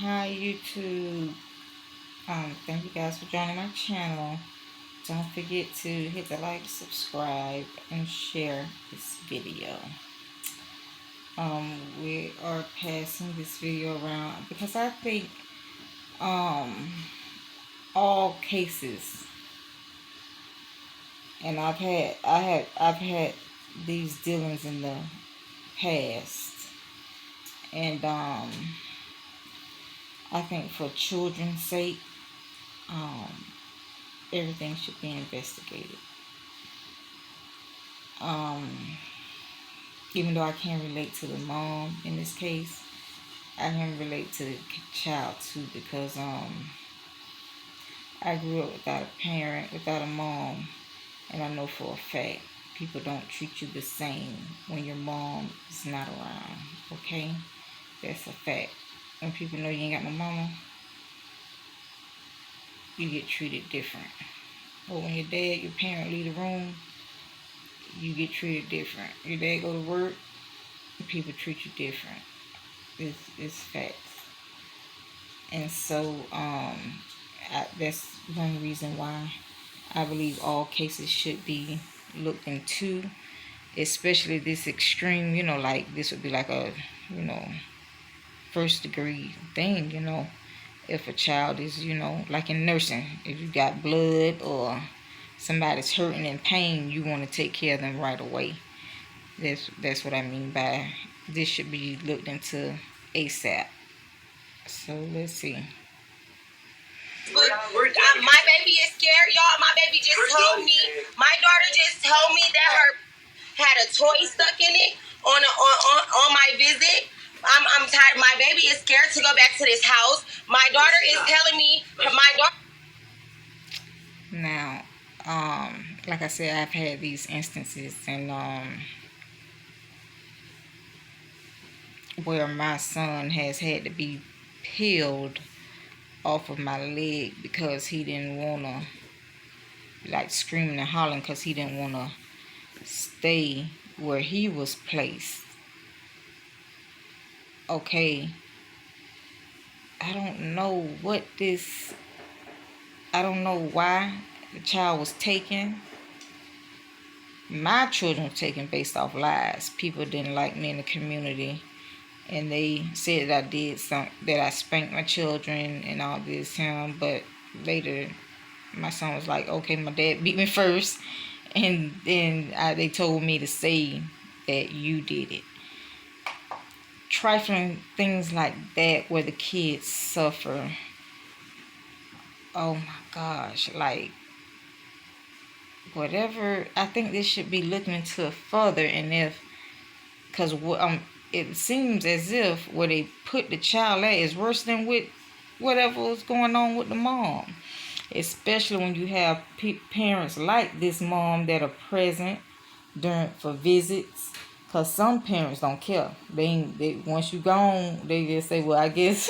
Hi YouTube. Thank you guys for joining my channel. Don't forget to hit the like, subscribe, and share this video. We are passing this video around because I think um all cases, and I've had these dealings in the past, and I think for children's sake, um everything should be investigated. Um, Even though I can't relate to the mom in this case, I can relate to the child too because I grew up without a parent, without a mom, and I know for a fact people don't treat you the same when your mom is not around. Okay, that's a fact. When people know you ain't got no mama, you get treated different. But when your dad, your parent leave the room, you get treated different. Your dad go to work, people treat you different. It's facts. And so that's one reason why I believe all cases should be looked into, especially this extreme, like this would be like a, you know, first degree thing, if a child is, like in nursing, if you got blood or somebody's hurting in pain, you want to take care of them right away. That's what I mean by this should be looked into ASAP. So let's see. My baby is scared, y'all. My baby just told me. My daughter just told me that her had a toy stuck in it on my visit. I'm tired. My baby is scared to go back to this house. My daughter is telling me my daughter. Now, like I said, I've had these instances, and where my son has had to be peeled off of my leg because he didn't want to, like, screaming and hollering because he didn't want to stay where he was placed. Okay, I don't know I don't know why the child was taken. My children were taken based off lies. People didn't like me in the community, and they said that I did that I spanked my children and all this, but later my son was like, okay, my dad beat me first, and then they told me to say that you did it. Trifling things like that where the kids suffer. Oh my gosh, like, whatever. I think this should be looking into further, and because it seems as if where they put the child at is worse than with whatever was going on with the mom. Especially when you have parents like this mom that are present for visits. Cause some parents don't care. They once you gone, they just say, "Well, I guess."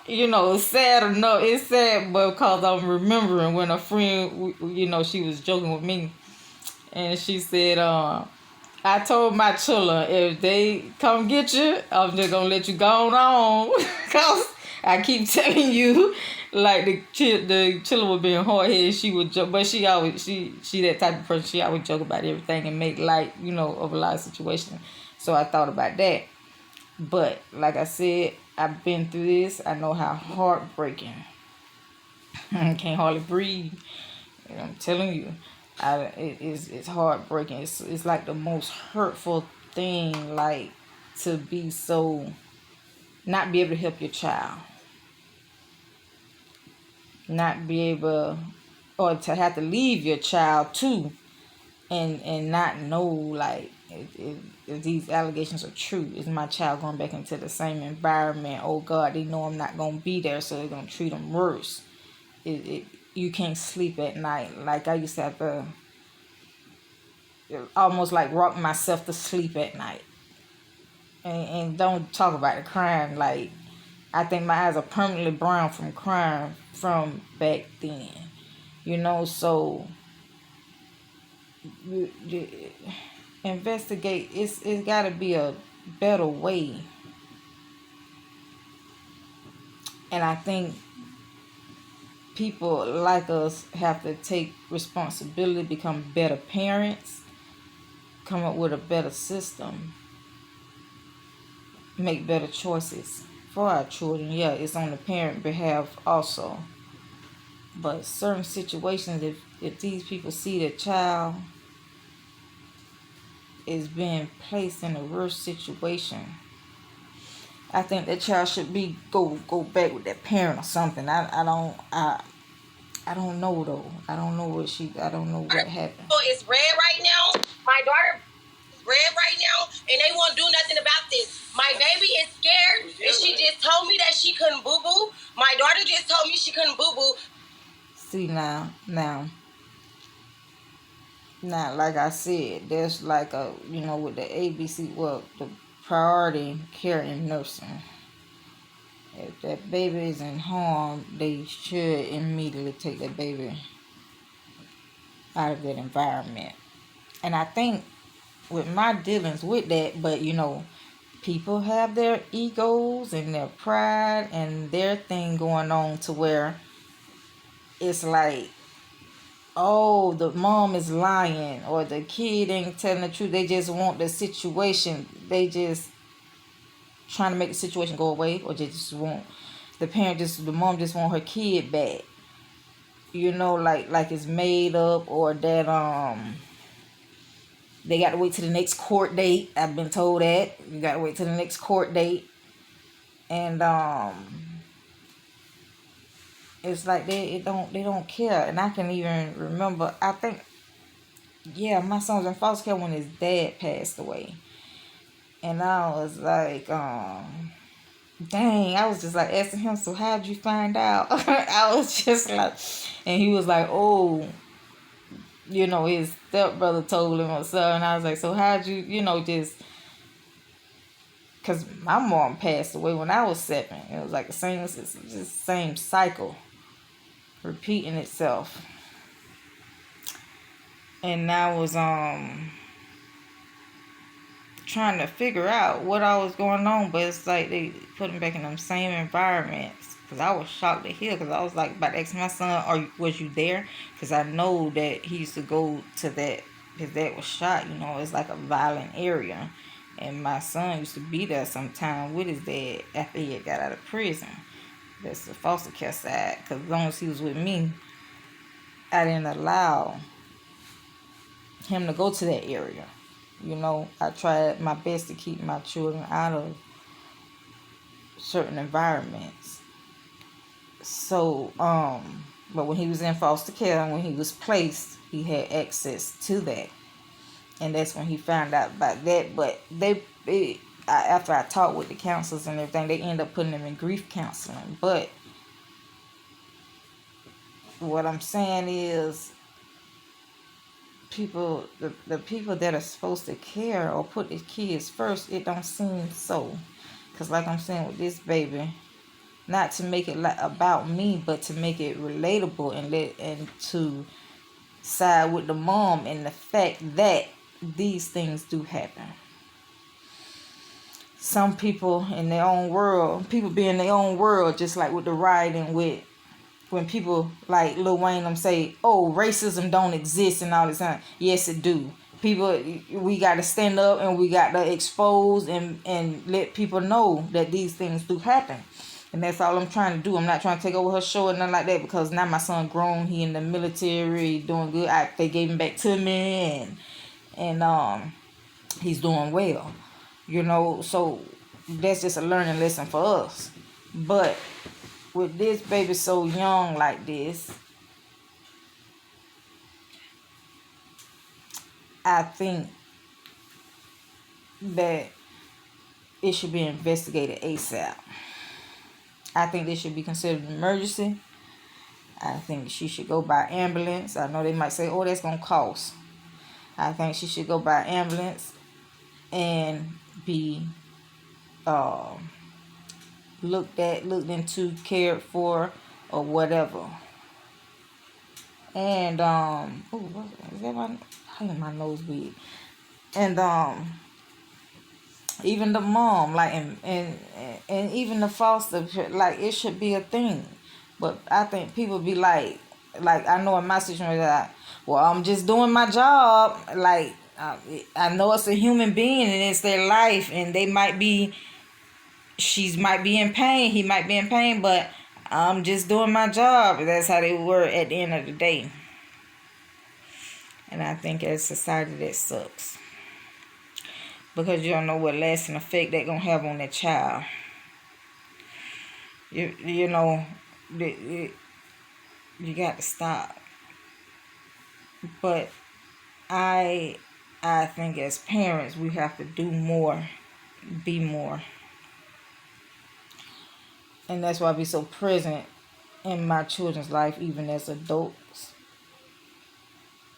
It's sad enough. It's sad, but because I'm remembering when a friend, she was joking with me, and she said, I told my children, if they come get you, I'm just gonna let you go on. Cause I keep telling you, like the children would be hard headed. She would joke, but she that type of person. She always joke about everything and make light, of a lot of situations. So I thought about that. But like I said, I've been through this. I know how heartbreaking. I can't hardly breathe. I'm telling you, it's heartbreaking. It's like the most hurtful thing, like, to be so not be able to help your child, not be able, or to have to leave your child too, and not know, like, if these allegations are true. Is my child going back into the same environment? Oh God, they know I'm not gonna be there, so they're gonna treat them worse. You can't sleep at night. Like, I used to have to almost like rock myself to sleep at night. And don't talk about the crying. Like, I think my eyes are permanently brown from crying from back then. So you investigate. It's got to be a better way. And I think people like us have to take responsibility, become better parents, come up with a better system, make better choices for our children. Yeah, it's on the parent behalf also. But certain situations, if these people see the child is being placed in a worse situation, I think that child should be go back with that parent or something. I don't know though. I don't know I don't know what happened. It's red right now. My daughter is red right now, and they won't do nothing about this. My baby is scared, and she just told me that she couldn't boo boo. My daughter just told me she couldn't boo boo. See now, like I said, there's like a with the ABC, well, the priority care and nursing. If that baby is in harm, they should immediately take that baby out of that environment. And I think with my dealings with that, but people have their egos and their pride and their thing going on to where it's like, oh, the mom is lying or the kid ain't telling the truth. They just want the situation. They just trying to make the situation go away, or they just want the mom just want her kid back. Like it's made up, or that they got to wait till the next court date. I've been told that you got to wait till the next court date, and it's like they don't care. And I can even remember, I think, yeah, my son was in foster care when his dad passed away, and I was like, dang, I was just like asking him, so how'd you find out? I was just like, and he was like, oh, his stepbrother told him or so. And I was like, so how'd you, just, because my mom passed away when I was 7. It was like it's just the same cycle repeating itself. And I was trying to figure out what all was going on, but it's like they put him back in them same environments. Because I was shocked to hear, because I was like about to ask my son, was you there? Because I know that he used to go to that, his dad was shot, it's like a violent area. And my son used to be there sometime with his dad after he had got out of prison. That's the foster care side. Because as long as he was with me, I didn't allow him to go to that area. I tried my best to keep my children out of certain environments. So, but when he was in foster care and when he was placed, he had access to that. And that's when he found out about that. But after I talked with the counselors and everything, they ended up putting him in grief counseling. But what I'm saying is, the people that are supposed to care or put the kids first, it don't seem so. Because like I'm saying with this baby, not to make it about me, but to make it relatable and to side with the mom and the fact that these things do happen. Some people in their own world, people be in their own world, just like with the rioting, with when people like Lil Wayne them say, oh, racism don't exist and all this time. Yes, it do. People, we got to stand up and we got to expose and let people know that these things do happen. And that's all I'm trying to do. I'm not trying to take over her show or nothing like that, because now my son grown. He in the military, doing good. They gave him back to me, and he's doing well. So that's just a learning lesson for us. But with this baby so young like this, I think that it should be investigated ASAP. I think this should be considered an emergency. I think she should go by ambulance. I know they might say, oh, that's going to cost. I think she should go by ambulance and be looked into, cared for, or whatever. And is that my nose bleed? And Even the mom, like, and even the foster, like, it should be a thing. But I think people be like I know in my situation, like, well, I'm just doing my job. Like, I know it's a human being and it's their life, and they might be, she might be in pain, he might be in pain, but I'm just doing my job. That's how they were at the end of the day. And I think as a society, that sucks, because you don't know what lasting effect that gonna have on that child. You know, you got to stop. But I think as parents, we have to do more, be more. And that's why I be so present in my children's life, even as adults,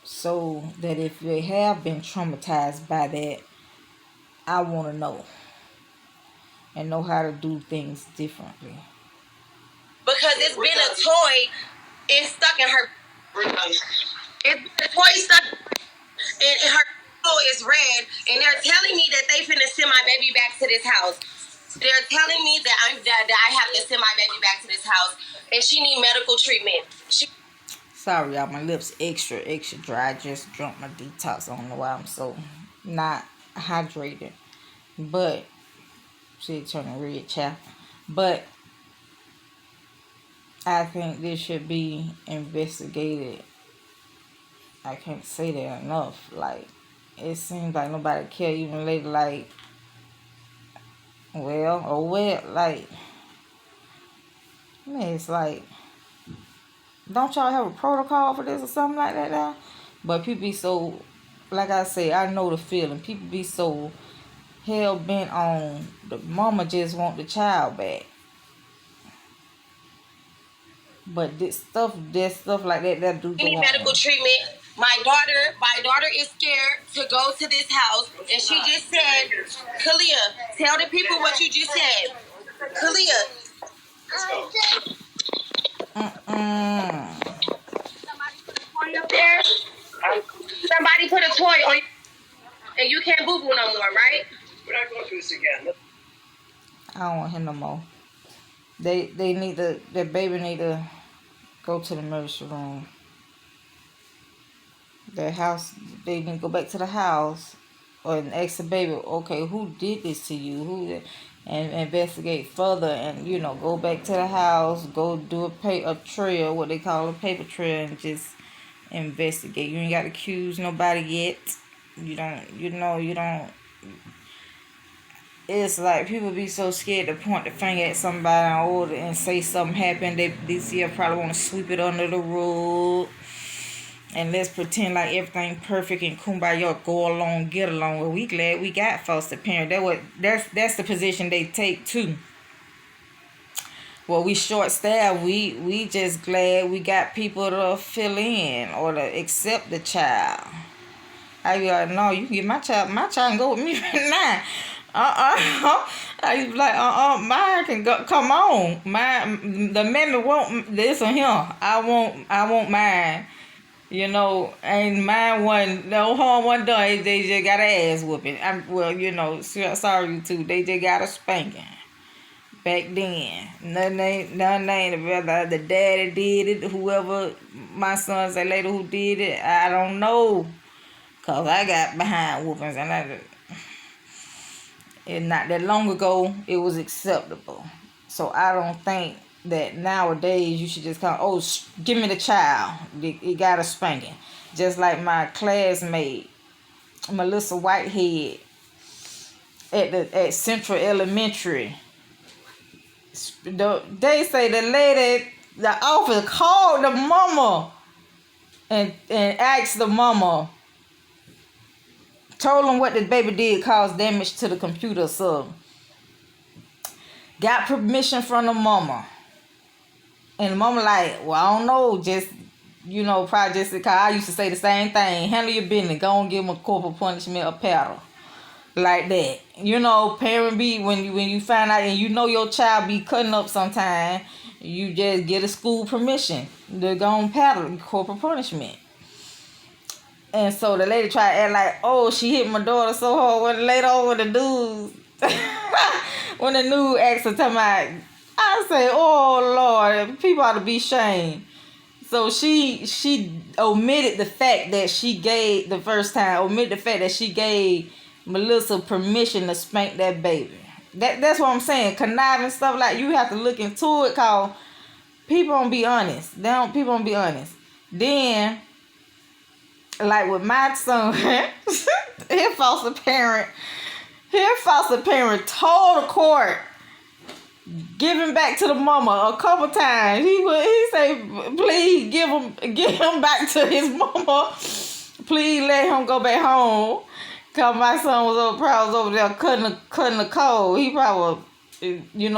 so that if they have been traumatized by that, I want to know and know how to do things differently. Because it's been a toy, it's stuck in her. It's the toy stuck in her. Is red, and they're telling me that they finna send my baby back to this house. They're telling me that I have to send my baby back to this house, and she need medical treatment. Sorry, y'all, my lips extra dry. I just drunk my detox. I don't know why I'm so not hydrated. But she turning red, child. But I think this should be investigated. I can't say that enough. Like, it seems like nobody care. Even later, like, like, man, it's like, don't y'all have a protocol for this or something like that now? But people be so, like I say, I know the feeling. People be so hell bent on the mama just want the child back. But this stuff like that do go on. Medical treatment. My daughter is scared to go to this house, and she just said, "Kalia, tell the people what you just said." Kalia. Somebody put a toy up there. Somebody put a toy on, and you can't boo boo no more, right? We're not going through this again. I don't want him no more. They need to. That baby need to go to the emergency room. Their house, they need to go back to the house and ask the baby, okay, who did this to you? And investigate further, and go back to the house, go do a trail, what they call a paper trail, and just investigate. You ain't got to accuse nobody yet. You don't. It's like people be so scared to point the finger at somebody and say something happened. They probably want to sweep it under the rug. And let's pretend like everything perfect and kumbaya, go along, get along. Well, we glad we got foster parent. That's the position they take too. Well, we short staffed. We just glad we got people to fill in or to accept the child. I be like, no, you can get my child can go with me right now. I be like, mine can go. Come on, the amendment won't this or him. I want mine. And mine wasn't, no harm wasn't done. They just got an ass whooping. Sorry you too. They just got a spanking. Back then, nothing ain't the daddy did it. Whoever my son say later who did it, I don't know. Cause I got behind whoopings, and not that long ago it was acceptable. So I don't think that nowadays you should just come, give me the child. It got a spanking. Just like my classmate, Melissa Whitehead, at Central Elementary. They say the officer called the mama and asked the mama, told them what the baby did caused damage to the computer, so got permission from the mama. And the mama like, well, I don't know, just, probably just because I used to say the same thing. Handle your business. Go and give them a corporal punishment or paddle. Like that. Parent be, when you find out and your child be cutting up sometime, you just get a school permission to go and paddle, corporal punishment. And so the lady tried to act like, she hit my daughter so hard. When later on with the dudes, when the news acts are talking about, I say, oh Lord, people ought to be shamed. So she omitted the fact that she gave the first time, omitted the fact that she gave Melissa permission to spank that baby. That's what I'm saying. Conniving stuff like you have to look into it, cause people don't be honest. People don't be honest. Then, like with my son, his foster parent told the court, give him back to the mama a couple times. He say, please give him back to his mama. Please let him go back home. Cause my son was over there cutting the code. He probably,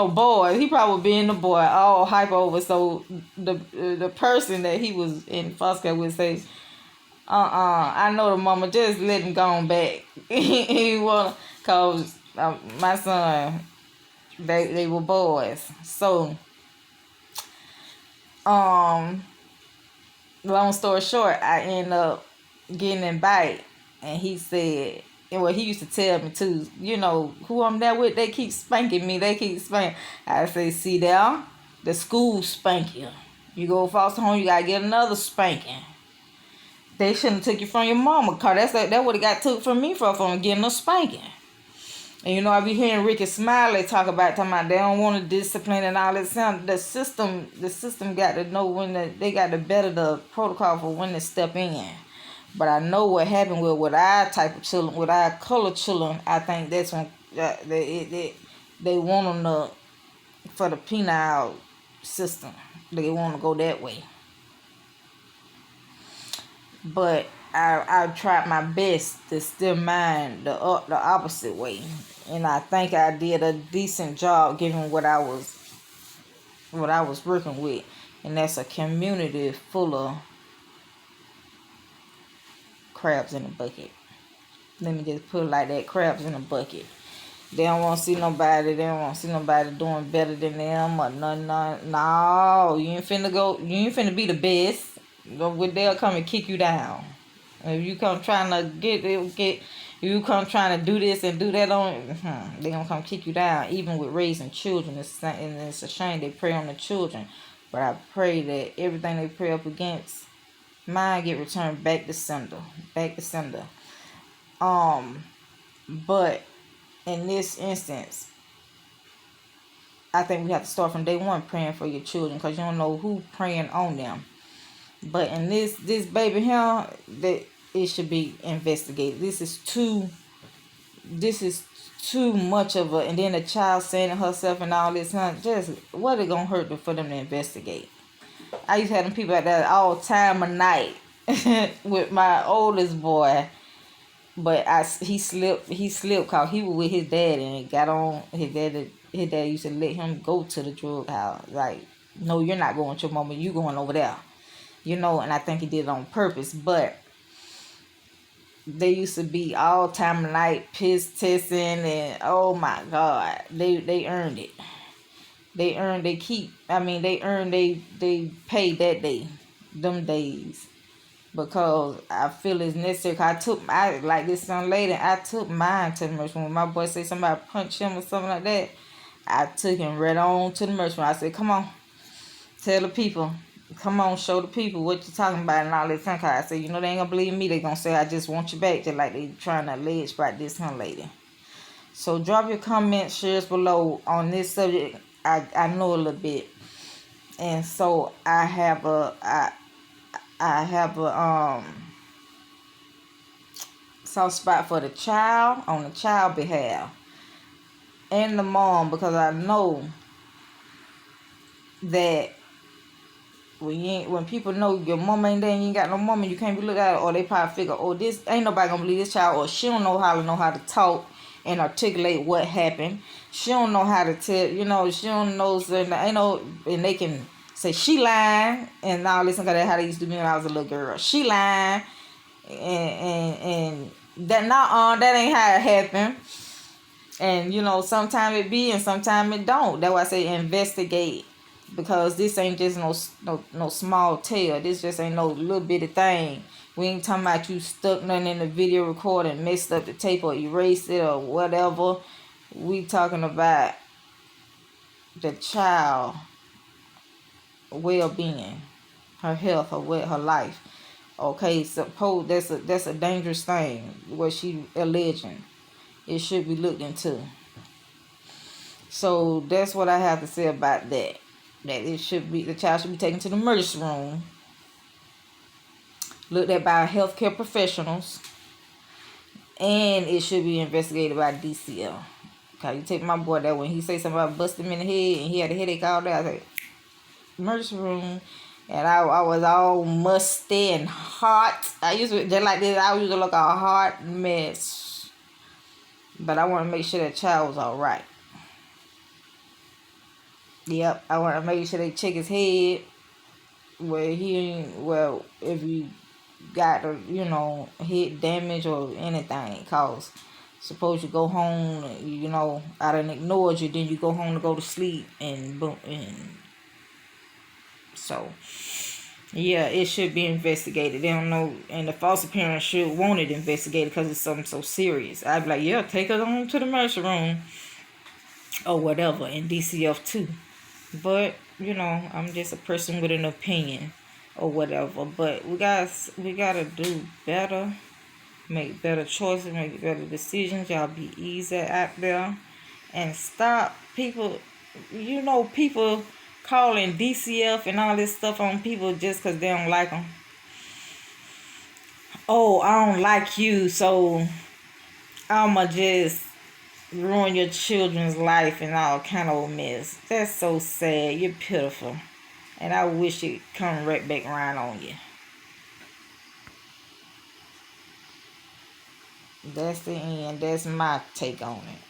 boy. He probably being the boy all hype over. So the person that he was in foster care would say, I know the mama, just let him go on back. He want, cause my son, they were boys. So long story short, I ended up getting invited, and he said, and what he used to tell me too, who I'm there with, they keep spanking me, I say, see there, the school spank you. You go foster home, you gotta get another spanking. They shouldn't have took you from your mama, cause that would have got took from me from getting a spanking. And I be hearing Ricky Smiley talking about they don't want to discipline and all that. The system got to know when they got to better the protocol for when to step in. But I know what happened with our type of children, with our colored children. I think that's when they want them for the penile system. They want to go that way. But I tried my best to still mind the opposite way, and I think I did a decent job given what I was working with, and that's a community full of crabs in a bucket. Let me just put it like that: crabs in a bucket. They don't want to see nobody. They don't want to see nobody doing better than them or nothing. No, you ain't finna be the best. They'll come and kick you down. If you come trying to do this and do that they gonna come kick you down. Even with raising children, it's a shame they prey on the children. But I pray that everything they pray up against, mine get returned back to sender. But in this instance, I think we have to start from day one praying for your children, because you don't know who praying on them. But in this baby here, that it should be investigated. This is too much of and then the child saying to herself and all this, just what it gonna hurt for them to investigate. I used to have them people at that all time of night with my oldest boy, but he slipped cause he was with his dad and it got on his dad used to let him go to the drug house. Like, no, you're not going with your mama, you going over there. And I think he did it on purpose. But they used to be all time of night piss testing, and oh my God, they earned it. They paid that day, them days, because I feel it's necessary. I like this young lady, I took mine to the emergency room. When my boy said somebody punched him or something like that, I took him right on to the emergency room. I said, come on, tell the people. Come on, show the people what you're talking about and all that. I said, they ain't gonna believe me. They gonna say I just want you back, just like they trying to allege about this young lady. So drop your comments, shares below on this subject. I know a little bit, and so I have a soft spot for the child on the child behalf and the mom, because I know that when people know your mama ain't there and you ain't got no mama, you can't be looked at, or they probably figure, this ain't nobody gonna believe this child, or she don't know how to talk and articulate what happened. She don't know how to tell, she don't know, and they can say she lying and all this, and that's how they used to be when I was a little girl. She lying, and that ain't how it happened. And sometimes it be and sometimes it don't. That's why I say investigate. Because this ain't just no small tale. This just ain't no little bitty thing. We ain't talking about you stuck nothing in the video recording, messed up the tape or erased it or whatever. we talking about the child well-being, her health, her life. Okay, suppose that's a dangerous thing. What she alleging, it should be looked into. So that's what I have to say about that. That the child should be taken to the emergency room, looked at by healthcare professionals, and it should be investigated by DCL. Okay, you take my boy that when he say something about busting him in the head and he had a headache all day, I say emergency room. And I was all musty and hot. I used to, just like this, I used to look a hot mess. But I want to make sure that child was all right. Yep, I want to make sure they check his head. If you got head damage or anything, cause suppose you go home, I done ignored you, then you go home to go to sleep, and boom, and so yeah, it should be investigated. They don't know, and the foster parents should want it investigated because it's something so serious. I'd be like, yeah, take her home to the emergency room or whatever, and DCF too. But I'm just a person with an opinion or whatever. But we gotta do better, make better choices, make better decisions. Y'all be easy out there and stop people. People calling DCF and all this stuff on people just because they don't like them. Oh, I don't like you, so I'ma just ruin your children's life and all kind of mess. That's so sad. You're pitiful. And I wish it come right back around on you. That's the end. That's my take on it.